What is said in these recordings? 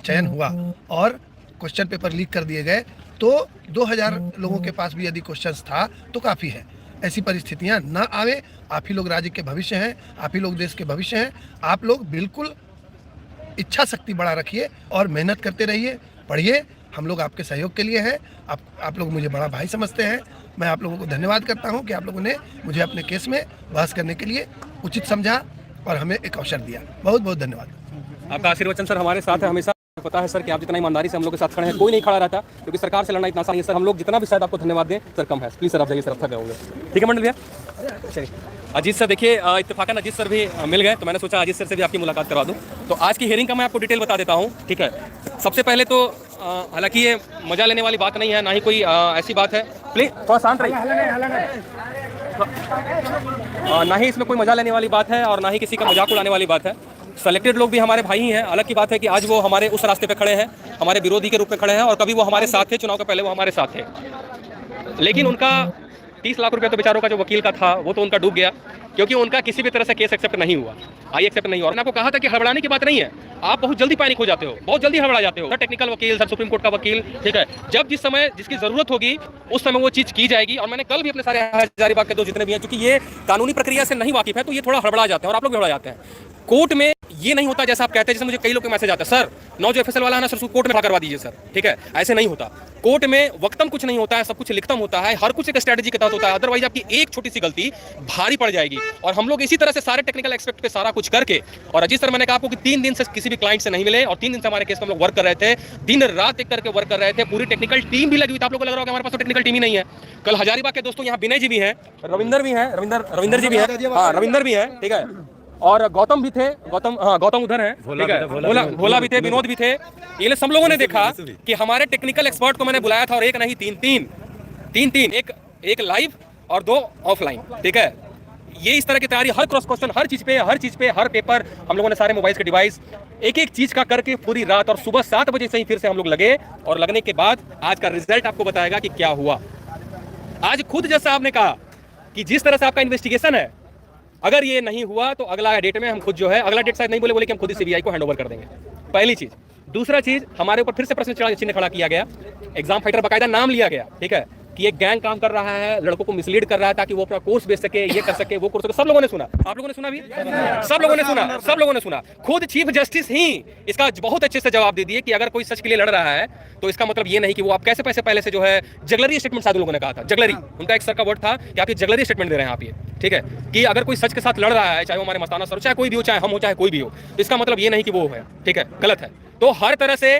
चयन हुआ और क्वेश्चन पेपर लीक कर दिए गए तो 2000 लोगों के पास भी यदि क्वेश्चंस था तो काफ़ी है। ऐसी परिस्थितियां ना आवे। आप ही लोग राज्य के भविष्य हैं, आप ही लोग देश के भविष्य हैं। आप लोग बिल्कुल इच्छा शक्ति बढ़ा रखिए और मेहनत करते रहिए, पढ़िए। हम लोग आपके सहयोग के लिए हैं। आप लोग मुझे बड़ा भाई समझते हैं। मैं आप लोगों को धन्यवाद करता हूं कि आप लोगों ने मुझे अपने केस में बहस करने के लिए उचित समझा और हमें एक अवसर दिया। बहुत बहुत धन्यवाद। आपका आशीर्वचन सर हमारे साथ है हमेशा। पता है सर कि आप जितना ईमानदारी से हम लोग के साथ खड़े हैं, कोई नहीं खड़ा रहता, क्योंकि सरकार से लड़ना इतना आसान है सर। हम लोग जितना भी शायद आपको धन्यवाद दें सर कम है। प्लीज सर आप जाइए सर, थक गए होंगे। ठीक है मंडल भैया, चलिए। अजीत सर देखिए, इत्तेफाकन अजीत सर भी मिल गए, तो मैंने सोचा अजीत सर से भी आपकी मुलाकात करवा दूं। तो आज की हियरिंग का मैं आपको डिटेल बता देता हूं, ठीक है। सबसे पहले तो हालांकि ये मजा लेने वाली बात नहीं है, ना ही कोई ऐसी बात है। प्लीज थोड़ा शांत रहिए। ना ही इसमें कोई मजा लेने वाली बात है और ना ही किसी का मजाक उड़ाने वाली बात है। सेलेक्टेड लोग भी हमारे भाई ही हैं। अलग की बात है कि आज वो हमारे उस रास्ते पे खड़े हैं, हमारे विरोधी के रूप में खड़े हैं, और कभी वो हमारे साथ थे, चुनाव के पहले वो हमारे साथ थे। लेकिन उनका 30 लाख रुपया तो बेचारों का जो वकील का था वो तो उनका डूब गया, क्योंकि उनका किसी भी तरह से केस एक्सेप्ट नहीं हुआ, आई एक्सेप्ट नहीं हुआ। और मैंने आपको कहा था कि हड़बड़ाने की बात नहीं है, आप बहुत जल्दी पैनिक हो जाते हो, बहुत जल्दी हड़बड़ा जाते हो। सर टेक्निकल वकील, सर सुप्रीम कोर्ट का वकील, ठीक है। जब जिस समय जिसकी जरूरत होगी उस समय वो चीज की जाएगी। और मैंने कल भी अपने सारे हजारीबाग के दोस्त जितने भी हैं, क्योंकि ये कानूनी प्रक्रिया से नहीं वाकिफ है, तो ये थोड़ा हड़बड़ा जाते हैं और आप लोग भी हड़बड़ा जाते हैं। कोर्ट में ये नहीं होता जैसा आप कहते हैं। जैसे मुझे कई लोग के मैसेज आता है, सर 9 जो एफएसएल वाला है ना सर, कोर्ट में करवा दीजिए सर, ठीक है। ऐसे नहीं होता। कोर्ट में वक्तम कुछ नहीं होता है, सब कुछ लिखतम होता है। हर कुछ एक स्ट्रेटजी के तहत होता है, अदरवाइज आपकी एक छोटी सी गलती भारी पड़ जाएगी। और हम लोग इसी तरह से सारे टेक्निकल एक्सपेक्ट पे सारा कुछ करके, और अजीत सर मैंने कहा आपको कि 3 दिन से किसी भी क्लाइंट से नहीं मिले, और 3 दिन से हमारे केस में हम लोग वर्क कर रहे थे, दिन रात एक करके वर्क कर रहे थे। पूरी टेक्निकल टीम भी लगी हुई थी। आप लोगों को लग रहा होगा हमारे पास तो टेक्निकल टीम ही नहीं है। कल हजारीबाग के दोस्तों यहाँ विनय जी भी हैं, रविंदर भी हैं, रविंदर जी भी हैं, हाँ रविंदर भी हैं, ठीक है। और गौतम भी थे, गौतम उधर है, ठीक है। भोला भी थे, विनोद भी थे। ये सब लोगों ने देखा कि हमारे टेक्निकल एक्सपर्ट को मैंने बुलाया था, और एक नहीं तीन, एक लाइव और 2 ऑफलाइन, ठीक है। ये इस तरह की तैयारी, हर क्रॉस क्वेश्चन, हर चीज पे हर पेपर हम लोगों ने सारे मोबाइल के डिवाइस एक चीज का करके पूरी रात, और सुबह 7 बजे से ही फिर से हम लोग लगे। और लगने के बाद आज का रिजल्ट आपको बताएगा कि क्या हुआ। आज खुद जज साहब ने कहा कि जिस तरह से आपका इन्वेस्टिगेशन है, अगर ये नहीं हुआ तो अगला डेट में हम खुद जो है, अगला डेट शायद नहीं बोले कि हम खुद ही सीबीआई को हैंडओवर कर देंगे। पहली चीज। दूसरा चीज, हमारे ऊपर फिर से प्रश्न चिन्ह खड़ा किया गया। एग्जाम फाइटर बाकायदा नाम लिया गया, ठीक है, कि ये गैंग काम कर रहा है, लड़कों को मिसलीड कर रहा है ताकि वो अपना कोर्स बेच सके, ये कर सके, वो कर सके। सब लोगों ने सुना, आप लोगों ने सुना भी, सब लोगों ने सुना। खुद चीफ जस्टिस ही इसका बहुत अच्छे से जवाब दे दिए कि अगर कोई सच के लिए लड़ रहा है तो इसका मतलब ये नहीं कि वो आप कैसे पैसे पहले से जो है जगलरी स्टेटमेंट, साधु लोगों ने कहा था जगलरी, उनका एक सर का वर्ड था कि आप ये जगलरी स्टेटमेंट दे रहे हैं आप, ये ठीक है, कि अगर कोई सच के साथ लड़ रहा है, चाहे वो हमारे मस्ताना सर, चाहे कोई भी हो, चाहे हम हो, चाहे कोई भी हो, तो इसका मतलब ये नहीं कि वो है, ठीक है, गलत है। तो हर तरह से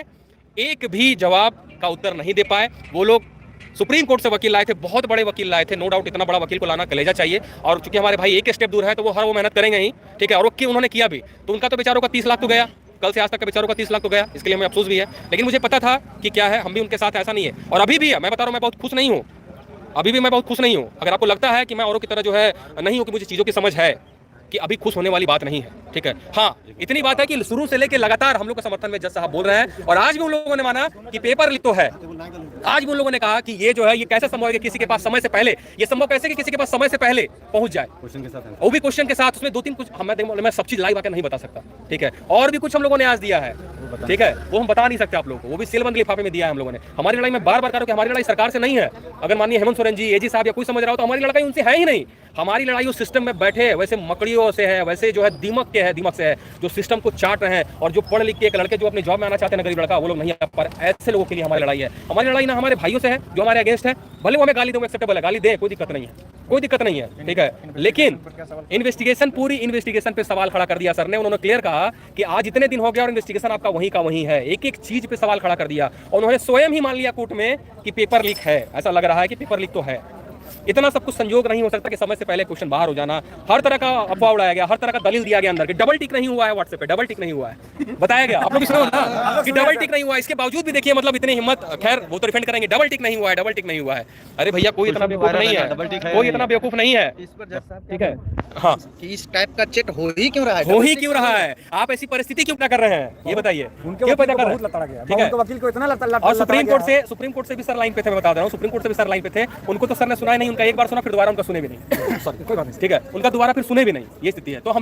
एक भी जवाब का उत्तर नहीं दे पाए वो लोग। सुप्रीम कोर्ट से वकील लाए थे, बहुत बड़े वकील लाए थे, नो डाउट। इतना बड़ा वकील को लाना कलेजा चाहिए, और चूंकि हमारे भाई एक स्टेप दूर है तो वो हर वो मेहनत करेंगे ही, ठीक है। और उन्होंने किया भी, तो उनका तो बेचारों का 30 लाख तो गया, कल से आज तक का बेचारों का 30 लाख तो गया। इसके लिए हमें अफसोस भी है, लेकिन मुझे पता था कि क्या है, हम भी उनके साथ, ऐसा नहीं है। और अभी भी है, मैं बता रहा हूँ, मैं बहुत खुश नहीं हूँ, अभी भी मैं बहुत खुश नहीं हूँ। अगर आपको लगता है कि मैं औरों की तरह जो है नहीं हूँ, कि मुझे चीज़ों की समझ है, कि अभी खुश होने वाली बात नहीं है, ठीक है। हाँ, इतनी बात है कि शुरू से लेकर लगातार हम लोग के समर्थन में जज साहब बोल रहे हैं, और आज भी उन लोगों ने माना कि पेपर लीक तो है। आज भी उन लोगों ने कहा कि ये जो है, ये कैसे संभव है कि किसी के पास समय से पहले, ये संभव कैसे कि किसी के पास समय से पहले पहुंच जाए, क्वेश्चन के साथ, वो भी क्वेश्चन के साथ, उसमें 2-3 कुछ मैं सब चीज लाइव आकर नहीं बता सकता, ठीक है। और भी कुछ हम लोगों ने आज दिया है, ठीक है, वो हम बता नहीं सकते आप लोगों को, वो भी सीलबंद लिफाफे में दिया है हम लोगों ने। हमारी लड़ाई में बार बार कह रहा हूं कि हमारी लड़ाई सरकार से नहीं है। अगर माननीय हेमंत सोरेन जी, एजी साहब या कोई समझ रहा हो तो हमारी लड़ाई उनसे है ही नहीं। हमारी लड़ाई उस सिस्टम में बैठे वैसे मकड़ियों से है, वैसे जो है दीमक से है, जो सिस्टम को चाट रहे हैं, और जो पढ़ लिख के एक लड़के जो अपने जॉब में आना चाहते हैं, गरीब लड़का, वो लोग नहीं आ पा रहे। ऐसे लोगों के लिए हमारी लड़ाई है। हमारी लड़ाई ना हमारे भाइयों से है जो हमारे अगेंस्ट है, भले वो हमें गाली दो, एक्सेप्टेबल है, गाली दे, कोई दिक्कत नहीं है, कोई दिक्कत नहीं है, ठीक है। लेकिन इन्वेस्टिगेशन, पूरी इन्वेस्टिगेशन पे सवाल खड़ा कर दिया सर ने। उन्होंने क्लियर कहा कि आज इतने दिन हो गया और इन्वेस्टिगेशन आपका वहीं का वहीं है, एक चीज पे सवाल खड़ा कर दिया, और उन्होंने स्वयं ही मान लिया कोर्ट में कि पेपर लीक है। ऐसा लग रहा है कि पेपर लीक तो है। इतना सब कुछ संयोग नहीं हो सकता कि समय से पहले क्वेश्चन बाहर हो जाना। हर तरह का अफवाह उड़ाया गया, हर तरह का दलील दिया गया अंदर कि डबल टिक नहीं हुआ है, व्हाट्सएप पे डबल टिक नहीं हुआ है, बताया गया। आप लोग सुनो ना कि डबल टिक नहीं हुआ है, इसके बावजूद भी देखिए, मतलब इतनी हिम्मत, खैर वो तो डिफेंड करेंगे, डबल टिक नहीं हुआ है, डबल टिक नहीं हुआ है। अरे भैया, कोई इतना बेवकूफ नहीं है, कोई इतना बेवकूफ नहीं है, ठीक है। हाँ, इस टाइप का चेट हो ही क्यों रहा है, हो ही क्यों रहा है? आप ऐसी परिस्थिति क्यों पैदा कर रहे हैं, ये बताइए, क्यों पैदा कर रहे हैं? ठीक है, वकील को इतना और सुप्रीम कोर्ट से भी सर लाइन पे थे, मैं बता दे रहा हूँ, सुप्रीम कोर्ट से भी सर लाइन पे थे। उनको तो सर ने सुना ही नहीं, उनका एक बार सुना, फिर दोबारा उनका सुने भी नहीं, ठीक है, उनका दोबारा फिर सुने भी नहीं, ये स्थिति है। तो हम लोग